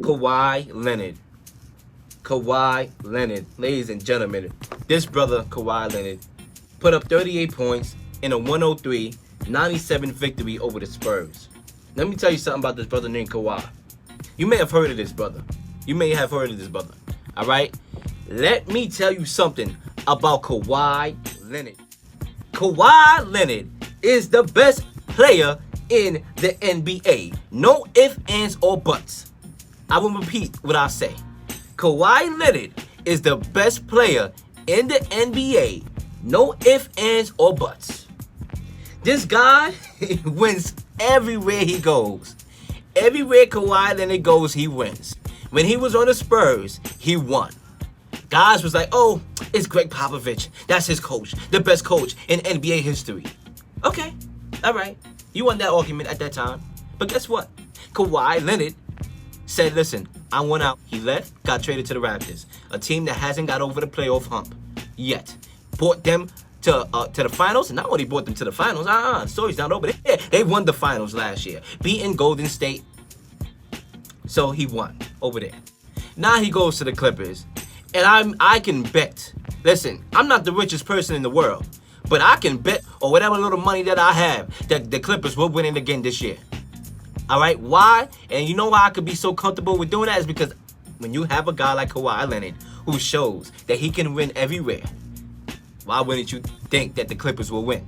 Kawhi Leonard. Kawhi Leonard. Ladies and gentlemen, this brother, Kawhi Leonard, put up 38 points in a 103-97 victory over the Spurs. Let me tell you something about this brother named Kawhi. You may have heard of this brother. All right? Let me tell you something about Kawhi Leonard. Kawhi Leonard is the best player in the NBA. No ifs, ands, or buts. I will repeat what I say. Kawhi Leonard is the best player in the NBA. No ifs, ands, or buts. This guy wins everywhere he goes. Everywhere Kawhi Leonard goes, he wins. When he was on the Spurs, he won. Guys was like, oh, it's Greg Popovich. That's his coach. The best coach in NBA history. Okay, all right. You won that argument at that time. But guess what? Kawhi Leonard said, listen, I want out. He left, got traded to the Raptors, a team that hasn't got over the playoff hump yet. Brought them to the finals, and not only brought them to the finals, the story's not over. They won the finals last year, beating Golden State. So he won over there. Now he goes to the Clippers, and I can bet. Listen, I'm not the richest person in the world, but I can bet, or whatever little money that I have, that the Clippers will win it again this year. All right, why? And you know why I could be so comfortable with doing that is because when you have a guy like Kawhi Leonard who shows that he can win everywhere, why wouldn't you think that the Clippers will win?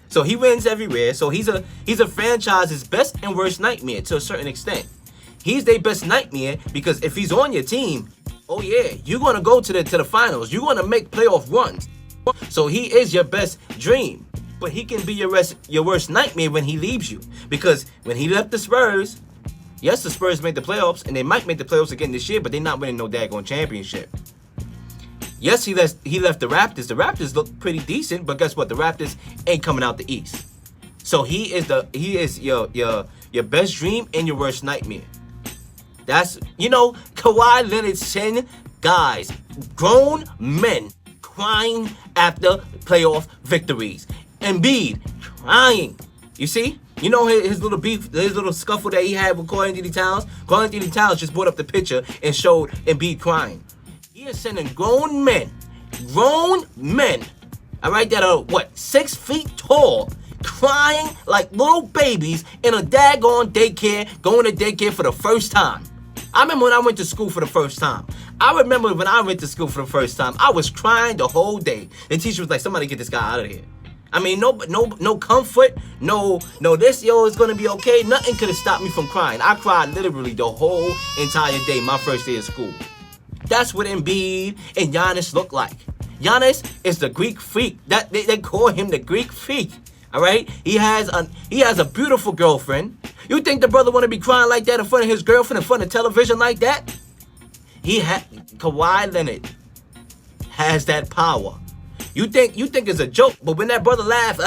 So he wins everywhere. So he's a franchise's best and worst nightmare to a certain extent. He's their best nightmare because if he's on your team, oh yeah, you're gonna go to the finals. You're gonna make playoff runs. So he is your best dream, but he can be your worst nightmare when he leaves you. Because when he left the Spurs, yes, the Spurs made the playoffs, and they might make the playoffs again this year, but they're not winning no daggone championship. Yes, he left the Raptors. The Raptors look pretty decent, but guess what? The Raptors ain't coming out the East. So he is your best dream and your worst nightmare. That's, Kawhi Leonard send guys, grown men, crying after playoff victories. Embiid crying. You see? You know his little beef, his little scuffle that he had with Karl Anthony Towns? Karl Anthony Towns just brought up the picture and showed Embiid crying. He is sending grown men, all right, that are, 6 feet tall, crying like little babies in a daggone daycare, going to daycare for the first time. I remember when I went to school for the first time. I was crying the whole day. The teacher was like, somebody get this guy out of here. I mean, no comfort, no, this, it's gonna be okay. Nothing could have stopped me from crying. I cried literally the whole entire day, my first day of school. That's what Embiid and Giannis look like. Giannis is the Greek freak. That they call him the Greek freak. All right? He has a beautiful girlfriend. You think the brother want to be crying like that in front of his girlfriend, in front of television like that? Kawhi Leonard has that power. You think it's a joke, but when that brother laughs,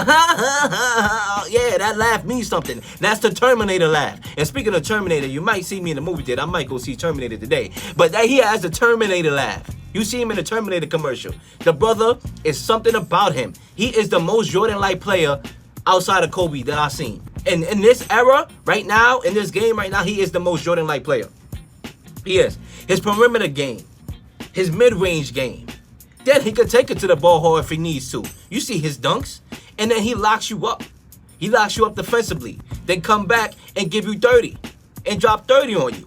yeah, that laugh means something. That's the Terminator laugh. And speaking of Terminator, you might see me in the movie theater. I might go see Terminator today. But he has the Terminator laugh. You see him in the Terminator commercial. The brother is something about him. He is the most Jordan-like player outside of Kobe that I've seen. And in this era, right now, in this game right now, he is the most Jordan-like player. He is. His perimeter game, his mid-range game. Then he could take it to the ball hole if he needs to. You see his dunks, and then he locks you up. He locks you up defensively. Then come back and give you 30 and drop 30 on you.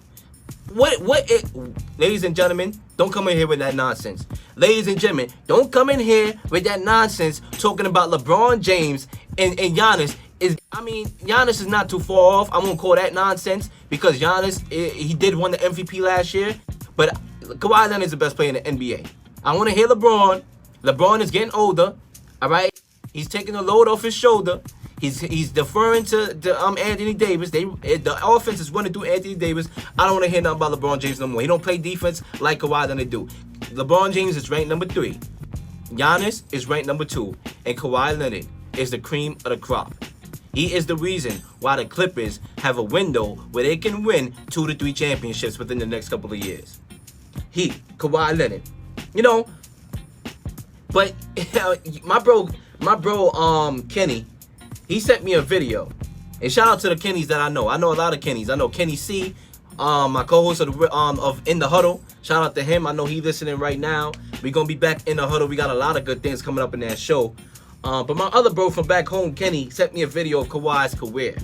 Ladies and gentlemen, don't come in here with that nonsense. Ladies and gentlemen, don't come in here with that nonsense talking about LeBron James and Giannis. Giannis is not too far off. I won't call that nonsense because Giannis, he did win the MVP last year. But Kawhi Leonard is the best player in the NBA. I want to hear LeBron. LeBron is getting older, all right? He's taking the load off his shoulder. He's deferring to Anthony Davis. The offense is running through Anthony Davis. I don't want to hear nothing about LeBron James no more. He don't play defense like Kawhi Leonard do. LeBron James is ranked number 3. Giannis is ranked number 2. And Kawhi Leonard is the cream of the crop. He is the reason why the Clippers have a window where they can win 2 to 3 championships within the next couple of years. Kawhi Leonard. But my bro, Kenny, he sent me a video. And shout out to the Kennys that I know. I know a lot of Kennys. I know Kenny C, My co-host of In the Huddle. Shout out to him. I know he's listening right now. We're gonna be back in the huddle. We got a lot of good things coming up in that show. But my other bro from back home, Kenny, sent me a video of Kawhi's career,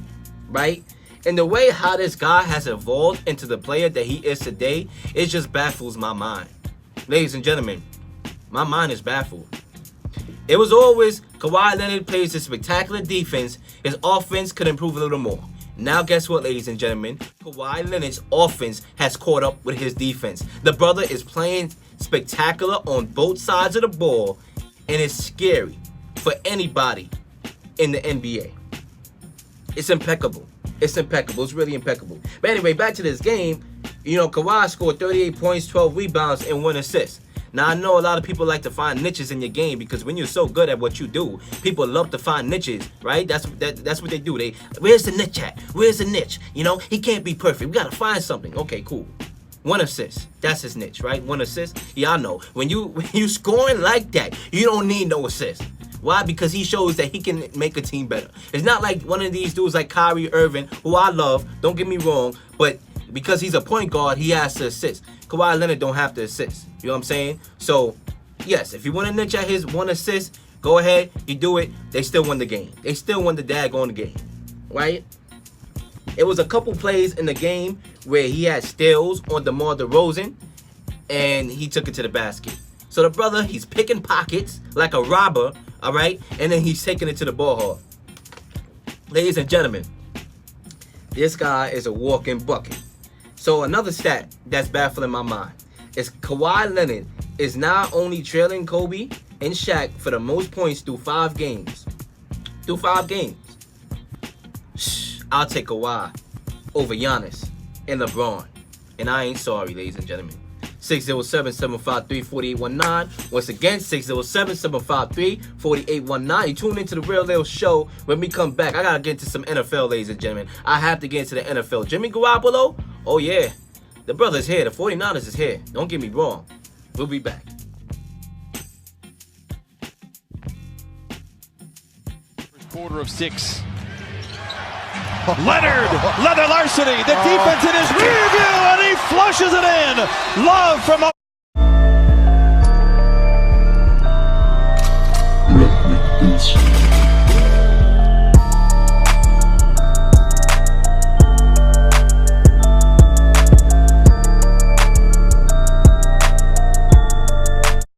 right? And the way how this guy has evolved into the player that he is today, it just baffles my mind. Ladies and gentlemen, my mind is baffled. It was always Kawhi Leonard plays a spectacular defense. His offense could improve a little more. Now guess what, ladies and gentlemen? Kawhi Leonard's offense has caught up with his defense. The brother is playing spectacular on both sides of the ball, and it's scary for anybody in the NBA. It's impeccable. It's impeccable. It's really impeccable. But anyway, back to this game. You know, Kawhi scored 38 points, 12 rebounds, and 1 assist. Now, I know a lot of people like to find niches in your game because when you're so good at what you do, people love to find niches, right? That's what they do. Where's the niche at? Where's the niche? You know, he can't be perfect. We got to find something. Okay, cool. 1 assist. That's his niche, right? 1 assist. Yeah, I know. When you scoring like that, you don't need no assist. Why? Because he shows that he can make a team better. It's not like one of these dudes like Kyrie Irving, who I love, don't get me wrong, but because he's a point guard, he has to assist. Kawhi Leonard don't have to assist. You know what I'm saying? So, yes, if you want to niche at his 1 assist, go ahead, you do it. They still won the game. They still won the daggone game, right? It was a couple plays in the game where he had steals on DeMar DeRozan, and he took it to the basket. So the brother, he's picking pockets like a robber, all right? And then he's taking it to the ball hall. Ladies and gentlemen, this guy is a walking bucket. So another stat that's baffling my mind is Kawhi Leonard is not only trailing Kobe and Shaq for the most points through 5 games. Through 5 games. I'll take Kawhi over Giannis and LeBron. And I ain't sorry, ladies and gentlemen. 607-753-4819. Once again, 607-753-4819. You tune into the Real Leel Show. When we come back, I got to get into some NFL, ladies and gentlemen. I have to get into the NFL. Jimmy Garoppolo? Oh, yeah. The brother's here. The 49ers is here. Don't get me wrong. We'll be back. Quarter of 6. Leonard, leather larceny, the defense in his rear view, and he flushes it in. Love from up.